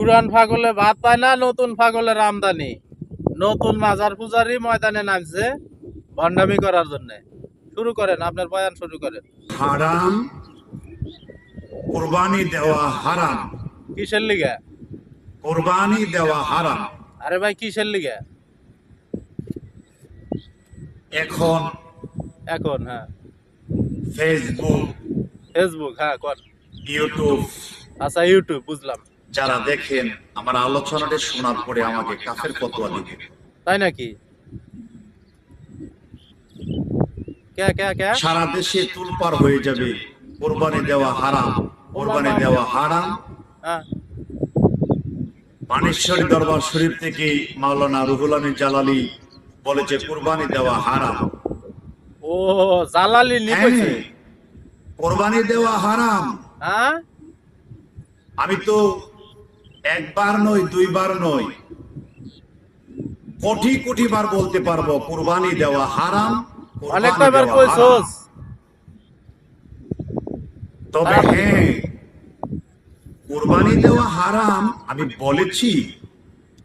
পুরান ফাগলে ভাত পায় না, নতুন ফাগলের আমদানি। নতুন মাজার পূজারি ময়দানে নামছে ভণ্ডামি করার জন্য। শুরু করেন, আপনার বয়ান শুরু করেন। হারাম, কুরবানি দেওয়া হারাম। কিসের লিগে? কুরবানি দেওয়া হারাম। আরে ভাই কিসের লিগে? এখন এখন হ্যাঁ, ফেসবুক, হ্যাঁ কর। ইউটিউব আচ্ছা ইউটিউব বুঝলাম। যারা দেখেন আমার আলোচনাটা শোনার পরে আমাকে কাফের ফতোয়া দিবে, তাই নাকি? কে কে কে? সারা দেশে তুলপার হয়ে যাবে কুরবানি দেওয়া হারাম, কুরবানি দেওয়া হারাম। হ্যাঁ, মানেশ্বরী দরবার শরীফ থেকে মাওলানা রুহুল আমিন জালালি বলেছে কুরবানি দেওয়া হারাম। ও জালালি লিখেছে কুরবানি দেওয়া হারাম। হ্যাঁ। আমি তো একবার নয়, দুইবার নয়, কোটি কোটি বার বলতে পারবো কুরবানি দেওয়া হারাম, অনেক কুরবানি বার দেওয়া কইছস। হারাম। তবে হ্যাঁ, কুরবানি দেওয়া হারাম আমি বলেছি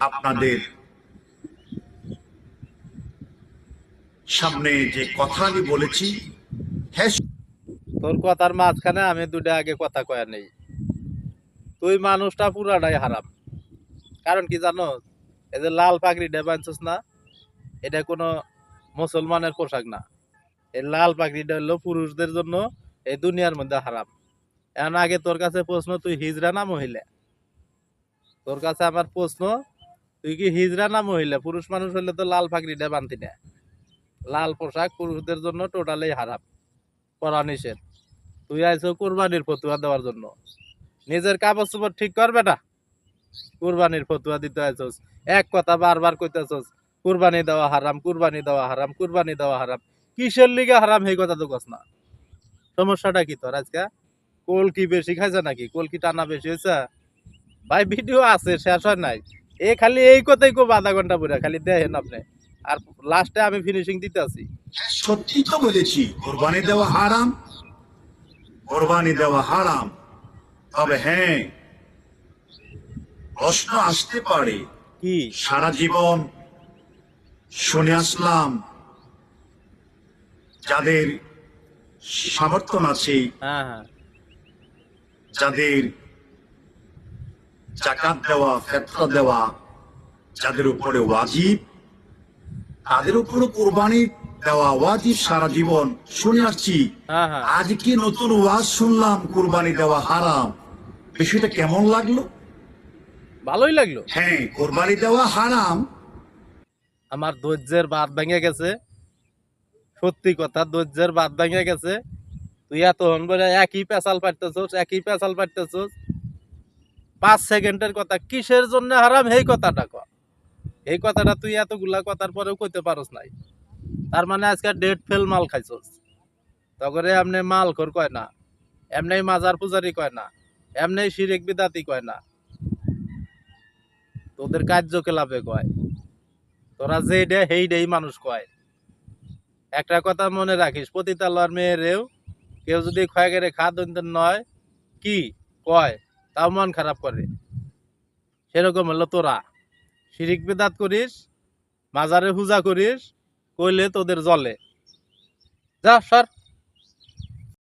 আপনাদের সামনে, যে কথা আমি বলেছি, হ্যাঁ, তোর কথার মাঝখানে আমি দুটা আগে কথা কয়া নেই। তুই মানুষটা পুরাটাই হারাম। কারণ কি জানো, এই যে লাল পাগড়িটা বাঁধছস না, এটা কোনো মুসলমানের পোশাক না। এই লাল পাগড়িটা হলো পুরুষদের জন্য এই দুনিয়ার মধ্যে হারাম। এখন আগে তোর কাছে প্রশ্ন, তুই হিজড়া না মহিলা? তোর কাছে আমার প্রশ্ন, তুই কি হিজড়া না মহিলা? পুরুষ মানুষ হলে তো লাল পাগড়িটা বানতি না। লাল পোশাক পুরুষদের জন্য টোটালি হারাম, পরা নিষেধ। তুই আইছো কুরবানির ফতুয়া দেওয়ার জন্য। নিজের কাপড় চোপড় ঠিক করবে না, কুরবানির ফতুয়া দিতে আইছস। এক কথা বারবার কইতেছস কুরবানি দেওয়া হারাম, কুরবানি দেওয়া হারাম, কুরবানি দেওয়া হারাম। কিসের লিগে হারাম এই কথা তো কস না। সমস্যাটা কি তোর আজকে? কোল কি বেশি খাইছে নাকি? কোল কি টানা বেশি হয়েছে? ভাই ভিডিও আছে, শেষ হয় নাই। এ খালি এই কথাই কো আধা ঘন্টা পুরা খালি দেখেন আপনি। আর লাস্টে আমি ফিনিশিং দিতে আছি। সত্যি তো বলেছি কুরবানি দেওয়া হারাম, কুরবানি দেওয়া হারাম। তবে হ্যাঁ, প্রশ্ন আসতে পারে, কি? সারা জীবন শুনে আসলাম যাদের সমর্থন আছে, হ্যাঁ হ্যাঁ, যাদের জাকাত দেওয়া, ফিতরা দেওয়া যাদের উপরে ওয়াজিব, তাদের উপরে কুরবানি দেওয়া ওয়াজিব সারা জীবন শুনে আসছি। হ্যাঁ হ্যাঁ, আজকে নতুন ওয়াজ শুনলাম কুরবানি দেওয়া হারাম, বিষয়টা কেমন লাগলো? ভালোই লাগলো। হ্যাঁ, কুরবানি দেওয়া হারাম। আমার ধৈর্যের বাঁধ ভেঙে গেছে। সত্যি কথা, ধৈর্যের বাঁধ ভেঙে গেছে। তুই এতক্ষণ বলে একই পেঁচাল পারতেছস, একই পেঁচাল পারতেছস। 5 সেকেন্ডের কথা কিসের জন্য হারাম এই কথাটা ক। এই কথাটা তুই এতগুলা কথার পরেও কইতে পারস নাই। তার মানে আজকে ডেট ফেল মাল খাইছস। তগরে এমনি মাল খোর কয় না, এমনি মাজার পূজারি কয় না, এমনি শিরিক বিদাতি কয় না, তোদের কার্যকলাপে কয়। তোরা যে ডে হেই ডেই মানুষ কয়। একটা কথা মনে রাখিস, পতিতালয়ের মেয়েরেও কেউ যদি ক্ষয় করে খাদ্য নয় কি কয়, তাও মন খারাপ করে। সেরকম হলো তোরা শিরিক বিদাত করিস, মাজারে পূজা করিস, কইলে তোদের জলে। যা সর।